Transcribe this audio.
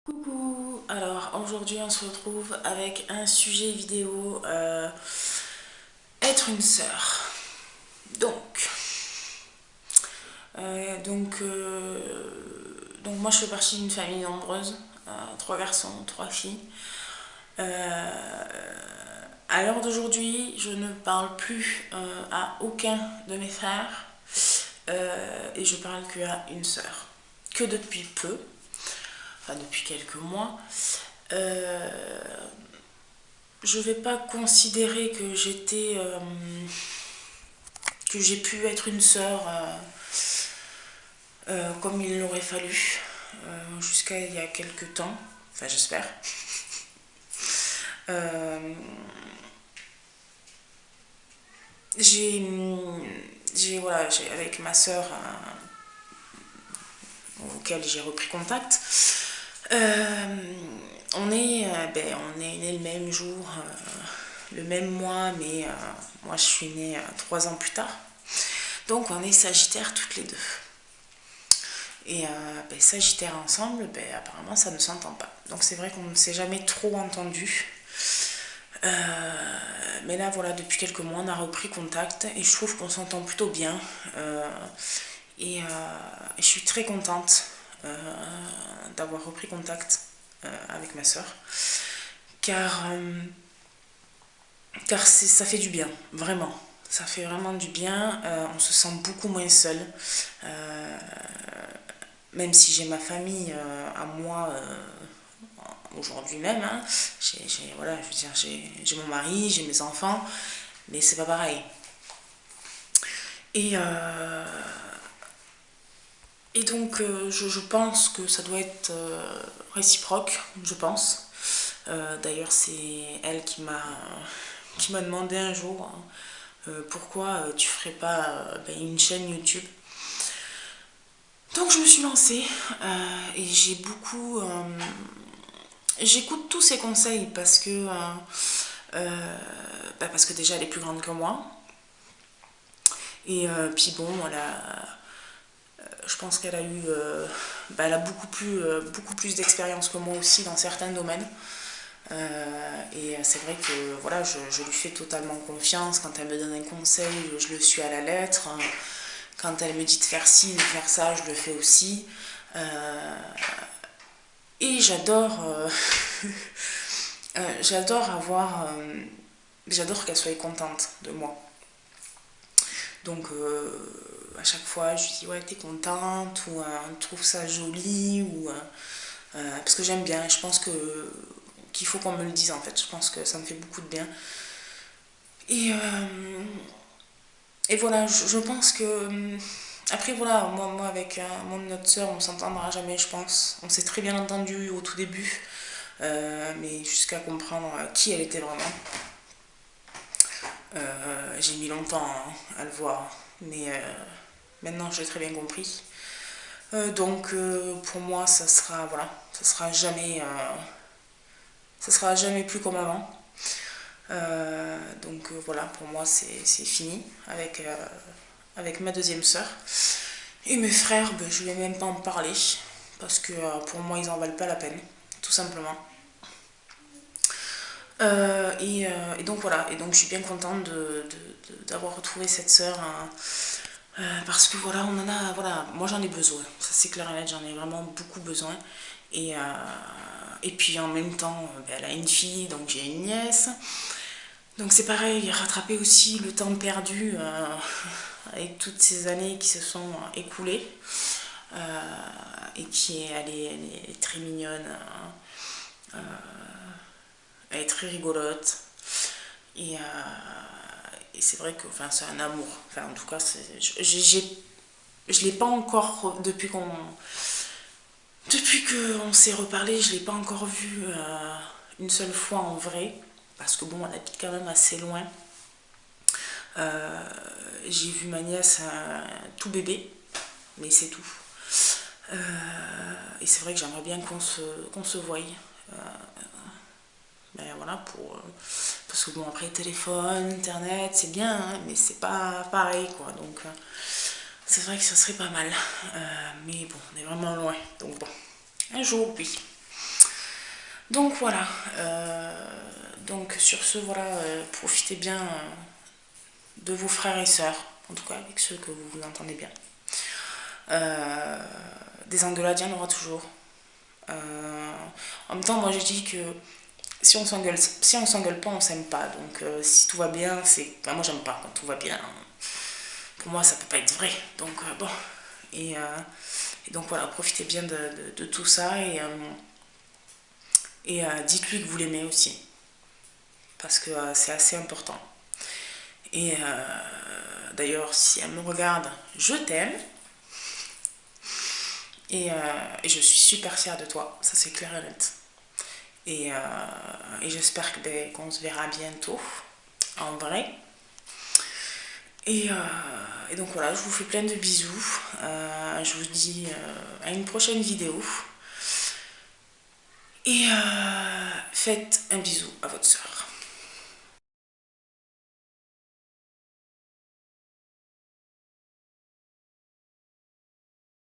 Coucou, alors aujourd'hui on se retrouve avec un sujet vidéo, être une sœur. Donc, moi je fais partie d'une famille nombreuse, trois garçons, trois filles. À l'heure d'aujourd'hui, je ne parle plus à aucun de mes frères et je parle qu'à une sœur, que depuis peu, enfin depuis quelques mois. Euh, je vais pas considérer que j'ai pu être une sœur comme il l'aurait fallu jusqu'à il y a quelques temps. Enfin, j'espère. Euh, j'ai, j'ai avec ma sœur auquel j'ai repris contact. Euh, on est né le même jour, le même mois, mais moi je suis née 3 ans plus tard. Donc on est Sagittaires toutes les deux. Et Sagittaire ensemble, apparemment ça ne s'entend pas. Donc c'est vrai qu'on ne s'est jamais trop entendu. Mais là voilà, depuis quelques mois on a repris contact et je trouve qu'on s'entend plutôt bien. Et je suis très contente d'avoir repris contact avec ma soeur. Car, ça fait du bien, vraiment. Ça fait vraiment du bien. On se sent beaucoup moins seul. Euh, Même si j'ai ma famille à moi aujourd'hui même, hein, voilà, je veux dire, j'ai mon mari, j'ai mes enfants, mais c'est pas pareil. Et, euh, et donc, je pense que ça doit être réciproque, je pense. D'ailleurs, c'est elle qui m'a demandé un jour pourquoi tu ferais pas une chaîne YouTube. Donc je me suis lancée et j'écoute tous ses conseils parce que déjà elle est plus grande que moi. Et puis bon, je pense qu'elle a eu, elle a beaucoup plus d'expérience que moi aussi dans certains domaines. Et c'est vrai que voilà, je lui fais totalement confiance. Quand elle me donne un conseil, je le suis à la lettre. Quand elle me dit de faire ci, de faire ça, je le fais aussi. Et j'adore j'adore qu'elle soit contente de moi. Donc à chaque fois, je lui dis ouais, t'es contente ou trouve ça joli ou parce que j'aime bien. Et je pense qu'il faut qu'on me le dise en fait. Je pense que ça me fait beaucoup de bien. Et voilà, je pense que après voilà, moi avec notre soeur, on s'entendra jamais, je pense. On s'est très bien entendu au tout début, mais jusqu'à comprendre qui elle était vraiment. J'ai mis longtemps à le voir, mais maintenant j'ai très bien compris. Donc pour moi, ça sera jamais plus comme avant. Donc voilà, pour moi c'est fini avec ma deuxième sœur. Et mes frères, je vais même pas en parler parce que pour moi ils en valent pas la peine, tout simplement. Et donc voilà, et donc je suis bien contente d'avoir retrouvé cette sœur hein, parce que voilà, voilà, moi j'en ai besoin, ça c'est clair et net, j'en ai vraiment beaucoup besoin. Et, euh, et puis en même temps, elle a une fille, donc j'ai une nièce. Donc c'est pareil, rattraper aussi le temps perdu avec toutes ces années qui se sont écoulées. Et elle est très mignonne, elle est très rigolote. Et, et c'est vrai que enfin, c'est un amour. Enfin, en tout cas, je l'ai pas encore, depuis qu'on s'est reparlé, je l'ai pas encore vue une seule fois en vrai. Parce que bon, elle habite quand même assez loin. Euh, j'ai vu ma nièce tout bébé, mais c'est tout. Et c'est vrai que j'aimerais bien qu'on se voie. Euh, voilà, parce que bon, après, téléphone, internet, c'est bien, hein, mais c'est pas pareil, quoi. Donc, c'est vrai que ça serait pas mal. Mais bon, on est vraiment loin. Donc, bon, un jour, oui. Donc voilà, donc sur ce, voilà, profitez bien de vos frères et sœurs, en tout cas avec ceux que vous vous entendez bien. Des engueulades, il y en aura toujours. En même temps, moi je dis que si on s'engueule pas, on s'aime pas. Donc si tout va bien, c'est. Enfin, moi j'aime pas quand tout va bien. Pour moi, ça peut pas être vrai. Donc bon. Et, euh, et donc voilà, profitez bien de tout ça et dites-lui que vous l'aimez aussi. Parce que c'est assez important. Et d'ailleurs, si elle me regarde, je t'aime. Et je suis super fière de toi, ça c'est clair et net. Et j'espère que, qu'on se verra bientôt, en vrai. Et, euh, et donc voilà, je vous fais plein de bisous. Je vous dis à une prochaine vidéo. Et faites un bisou à votre soeur.